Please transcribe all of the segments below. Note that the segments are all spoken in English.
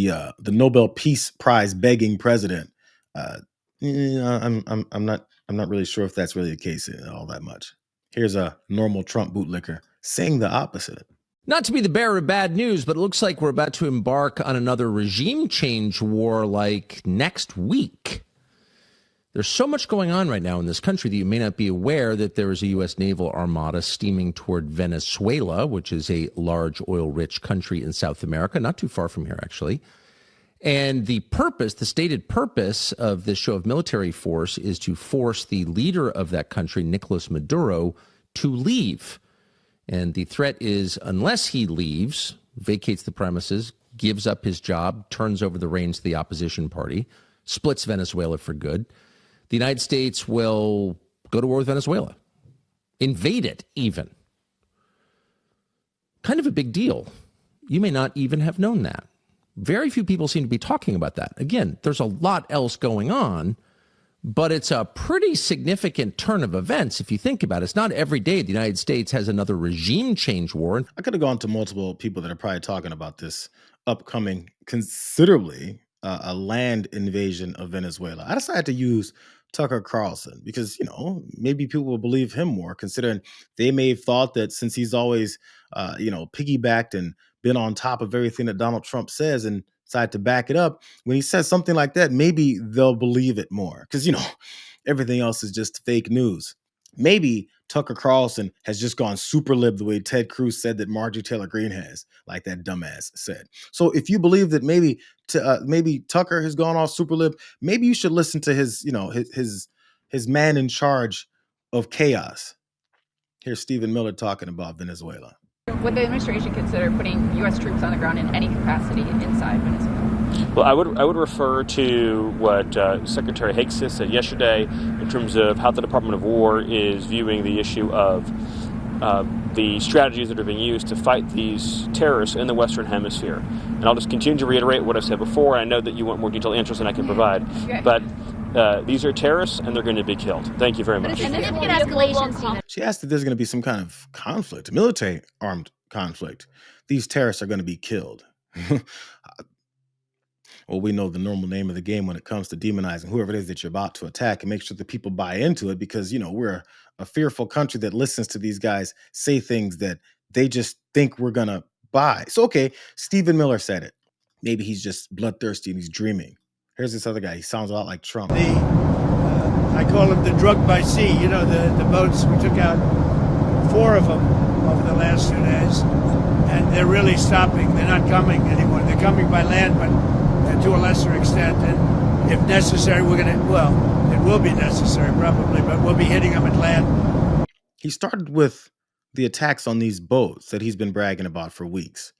the Nobel Peace Prize begging president. I'm not really sure if that's really the case all that much. Here's a normal Trump bootlicker saying the opposite. Not to be the bearer of bad news, but it looks like we're about to embark on another regime change war like next week. There's so much going on right now in this country that you may not be aware that there is a U.S. naval armada steaming toward Venezuela, which is a large oil-rich country in South America, not too far from here, actually. And the stated purpose of this show of military force is to force the leader of that country, Nicolas Maduro, to leave. And the threat is, unless he leaves, vacates the premises, gives up his job, turns over the reins to the opposition party, splits Venezuela for good, the United States will go to war with Venezuela, invade it even. Kind of a big deal. You may not even have known that. Very few people seem to be talking about that. Again, there's a lot else going on, but it's a pretty significant turn of events if you think about it. It's not every day the United States has another regime change war. I could have gone to multiple people that are probably talking about this upcoming considerably a land invasion of Venezuela. I decided to use Tucker Carlson because, maybe people will believe him more, considering they may have thought that since he's always, piggybacked and been on top of everything that Donald Trump says and decided to back it up, when he says something like that, maybe they'll believe it more because, everything else is just fake news. Maybe Tucker Carlson has just gone super lib the way Ted Cruz said that Marjorie Taylor Greene has, like that dumbass said. So if you believe that maybe Tucker has gone off super lib, maybe you should listen to his man in charge of chaos. Here's Stephen Miller talking about Venezuela. Would the administration consider putting U.S. troops on the ground in any capacity inside Venezuela? Well, I would refer to what Secretary Higgs said yesterday in terms of how the Department of War is viewing the issue of the strategies that are being used to fight these terrorists in the Western Hemisphere. And I'll just continue to reiterate what I've said before. I know that you want more detailed answers than I can provide, but these are terrorists and they're going to be killed. Thank you very much. She asked if there's going to be some kind of conflict, military armed conflict. These terrorists are going to be killed. Well, we know the normal name of the game when it comes to demonizing whoever it is that you're about to attack and make sure that people buy into it because, we're a fearful country that listens to these guys say things that they just think we're going to buy. So, okay, Stephen Miller said it. Maybe he's just bloodthirsty and he's dreaming. Here's this other guy. He sounds a lot like Trump. I call him the drug by sea. The boats, we took out 4 of them over the last 2 days, and they're really stopping. They're not coming anymore. They're coming by land, but to a lesser extent. And if necessary, it will be necessary probably, but we'll be hitting them at land. He started with the attacks on these boats that he's been bragging about for weeks.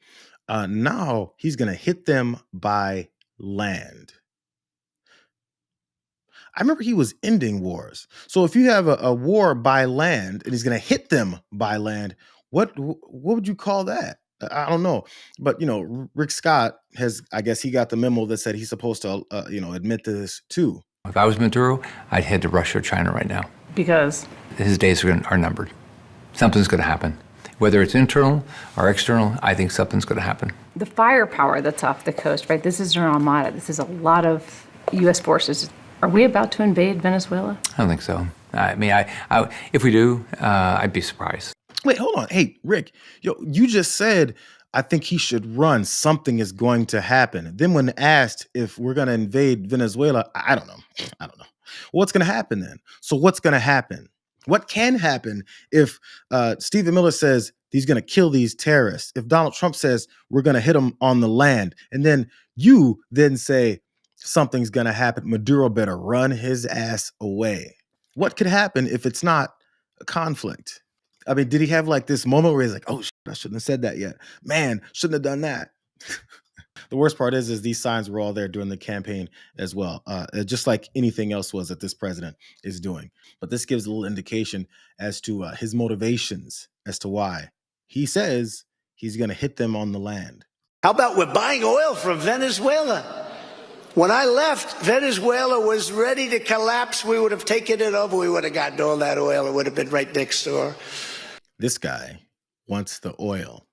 Now he's going to hit them by land. I remember he was ending wars. So if you have a war by land and he's going to hit them by land, what would you call that? I don't know. But, Rick Scott I guess he got the memo that said he's supposed to, admit to this too. If I was Maduro, I'd head to Russia or China right now. Because? His days are numbered. Something's going to happen. Whether it's internal or external, I think something's going to happen. The firepower that's off the coast, right? This is an armada. This is a lot of U.S. forces. Are we about to invade Venezuela? I don't think so. I mean, if we do, I'd be surprised. Wait, hold on. Hey, Rick, you just said, I think he should run. Something is going to happen. Then when asked if we're going to invade Venezuela, I don't know. What's going to happen then? So what's going to happen? What can happen if Stephen Miller says he's going to kill these terrorists? If Donald Trump says we're going to hit them on the land, and then you then say something's going to happen, Maduro better run his ass away. What could happen if it's not a conflict? I mean, did he have like this moment where he's like, oh, shit, I shouldn't have said that yet. Man, shouldn't have done that. The worst part is these signs were all there during the campaign as well, just like anything else was that this president is doing. But this gives a little indication as to his motivations as to why he says he's going to hit them on the land. How about we're buying oil from Venezuela? When I left, Venezuela was ready to collapse. We would have taken it over. We would have gotten all that oil. It would have been right next door. This guy wants the oil.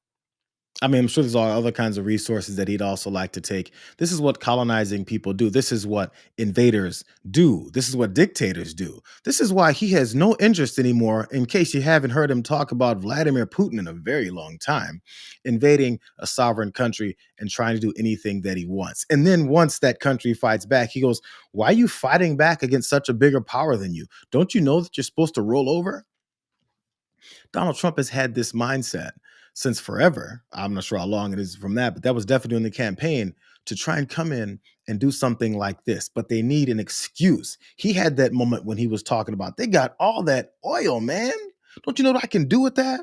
I mean, I'm sure there's all other kinds of resources that he'd also like to take. This is what colonizing people do. This is what invaders do. This is what dictators do. This is why he has no interest anymore, in case you haven't heard him talk about Vladimir Putin in a very long time, invading a sovereign country and trying to do anything that he wants. And then once that country fights back, he goes, "Why are you fighting back against such a bigger power than you? Don't you know that you're supposed to roll over?" Donald Trump has had this mindset since forever. I'm not sure how long it is from that, but that was definitely during the campaign, to try and come in and do something like this. But they need an excuse. He had that moment when he was talking about, they got all that oil, man. Don't you know what I can do with that?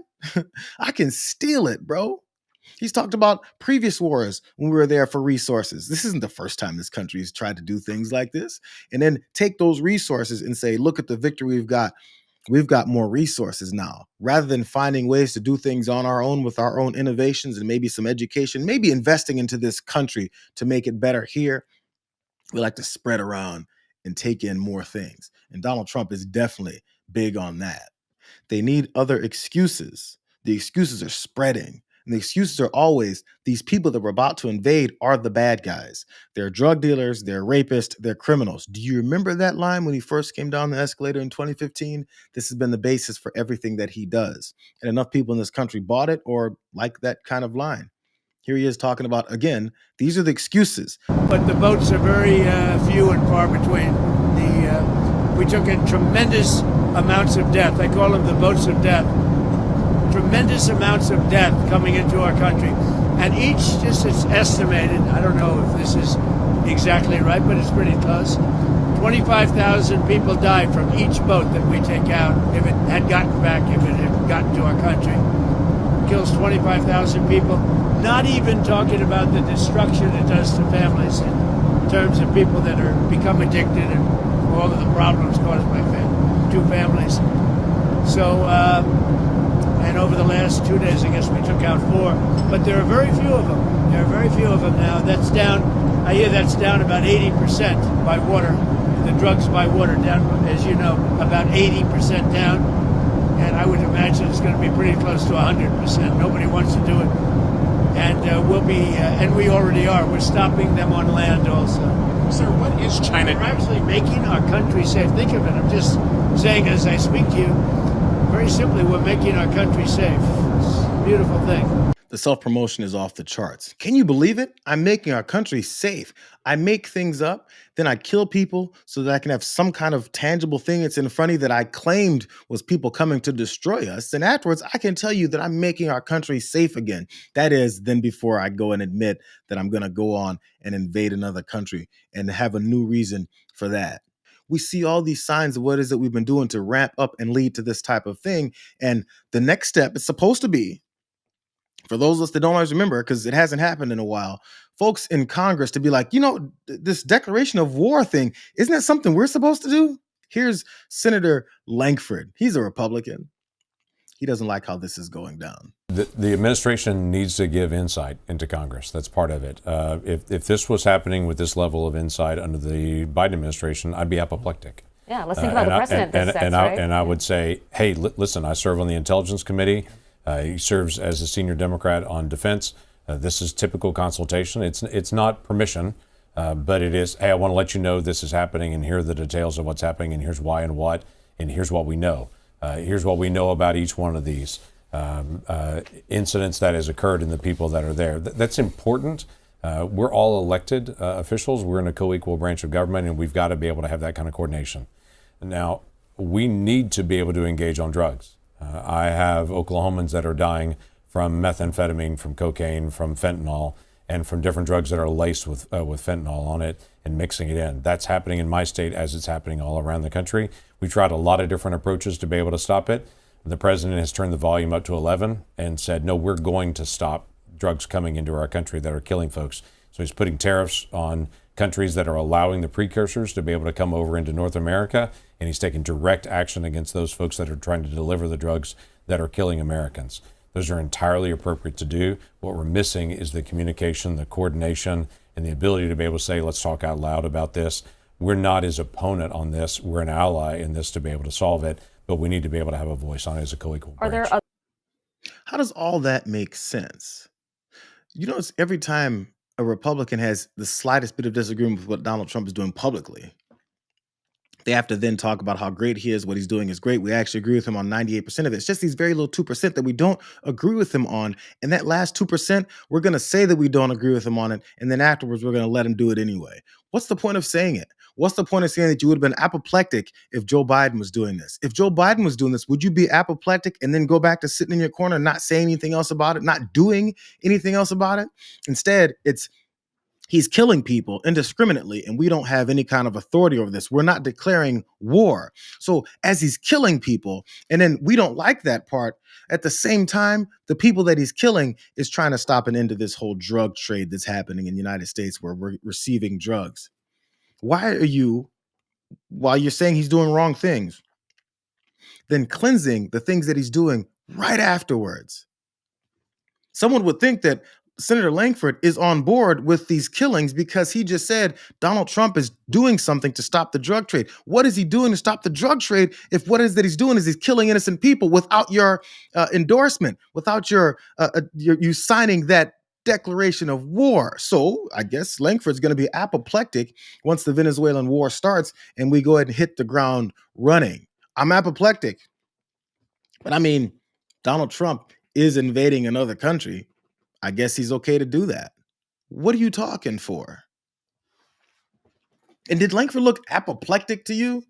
I can steal it, bro. He's talked about previous wars when we were there for resources. This isn't the first time this country has tried to do things like this. And then take those resources and say, look at the victory we've got. We've got more resources now. Rather than finding ways to do things on our own with our own innovations and maybe some education, maybe investing into this country to make it better here, we like to spread around and take in more things. And Donald Trump is definitely big on that. They need other excuses. The excuses are spreading. And the excuses are always, these people that we're about to invade are the bad guys. They're drug dealers, they're rapists, they're criminals. Do you remember that line when he first came down the escalator in 2015? This has been the basis for everything that he does. And enough people in this country bought it or like that kind of line. Here he is talking about, again, these are the excuses. But the boats are very few and far between. We took in tremendous amounts of death. I call them the boats of death. Tremendous amounts of death coming into our country. And each, just it's estimated, I don't know if this is exactly right, but it's pretty close. 25,000 people died from each boat that we take out if it had gotten back, if it had gotten to our country. Kills 25,000 people. Not even talking about the destruction it does to families in terms of people that are become addicted and all of the problems caused by two families. So, and over the last 2 days, I guess we took out 4. But there are very few of them. There are very few of them now. That's down, I hear that's down about 80% by water. The drugs by water down, as you know, about 80% down. And I would imagine it's going to be pretty close to 100%. Nobody wants to do it. And we'll be, and we already are. We're stopping them on land also. Sir, what is China? We're actually making our country safe. Think of it. I'm just saying as I speak to you, very simply, we're making our country safe. It's a beautiful thing. The self-promotion is off the charts. Can you believe it? I'm making our country safe. I make things up, then I kill people so that I can have some kind of tangible thing that's in front of you that I claimed was people coming to destroy us. And afterwards, I can tell you that I'm making our country safe again. That is, then before I go and admit that I'm going to go on and invade another country and have a new reason for that. We see all these signs of what it is that we've been doing to ramp up and lead to this type of thing. And the next step is supposed to be, for those of us that don't always remember, because it hasn't happened in a while, folks in Congress to be like, this declaration of war thing, isn't that something we're supposed to do? Here's Senator Lankford. He's a Republican. He doesn't like how this is going down. The administration needs to give insight into Congress. That's part of it. If this was happening with this level of insight under the Biden administration, I'd be apoplectic. Yeah, let's think about the precedent this sets, right? And I would say, hey, listen, I serve on the Intelligence Committee. He serves as a senior Democrat on defense. This is typical consultation. It's not permission, but it is, hey, I want to let you know this is happening, and here are the details of what's happening, and here's why and what, and here's what we know. Here's what we know about each one of these incidents that has occurred and the people that are there. That's important. We're all elected officials. We're in a co-equal branch of government, and we've got to be able to have that kind of coordination. Now, we need to be able to engage on drugs. I have Oklahomans that are dying from methamphetamine, from cocaine, from fentanyl, and from different drugs that are laced with fentanyl on it and mixing it in. That's happening in my state as it's happening all around the country. We tried a lot of different approaches to be able to stop it. The president has turned the volume up to 11 and said, no, we're going to stop drugs coming into our country that are killing folks. So he's putting tariffs on countries that are allowing the precursors to be able to come over into North America, and he's taking direct action against those folks that are trying to deliver the drugs that are killing Americans. Those are entirely appropriate to do. What we're missing is the communication, the coordination, and the ability to be able to say, let's talk out loud about this. We're not his opponent on this. We're an ally in this to be able to solve it, but we need to be able to have a voice on it as a co-equal branch. How does all that make sense? You notice every time a Republican has the slightest bit of disagreement with what Donald Trump is doing publicly, they have to then talk about how great he is, what he's doing is great. We actually agree with him on 98% of it. It's just these very little 2% that we don't agree with him on. And that last 2%, we're going to say that we don't agree with him on it. And then afterwards, we're going to let him do it anyway. What's the point of saying it? What's the point of saying that you would have been apoplectic if Joe Biden was doing this? If Joe Biden was doing this, would you be apoplectic and then go back to sitting in your corner, not saying anything else about it, not doing anything else about it? Instead, he's killing people indiscriminately, and we don't have any kind of authority over this. We're not declaring war. So as he's killing people, and then we don't like that part, at the same time, the people that he's killing is trying to stop an end to this whole drug trade that's happening in the United States where we're receiving drugs. Why are you, while you're saying he's doing wrong things, then cleansing the things that he's doing right afterwards? Someone would think that Senator Langford is on board with these killings because he just said Donald Trump is doing something to stop the drug trade. What is he doing to stop the drug trade if what is that he's doing is he's killing innocent people without your endorsement, without you signing that declaration of war? So I guess Langford's going to be apoplectic once the Venezuelan war starts and we go ahead and hit the ground running. I'm apoplectic. But I mean, Donald Trump is invading another country. I guess he's okay to do that. What are you talking for? And did Langford look apoplectic to you?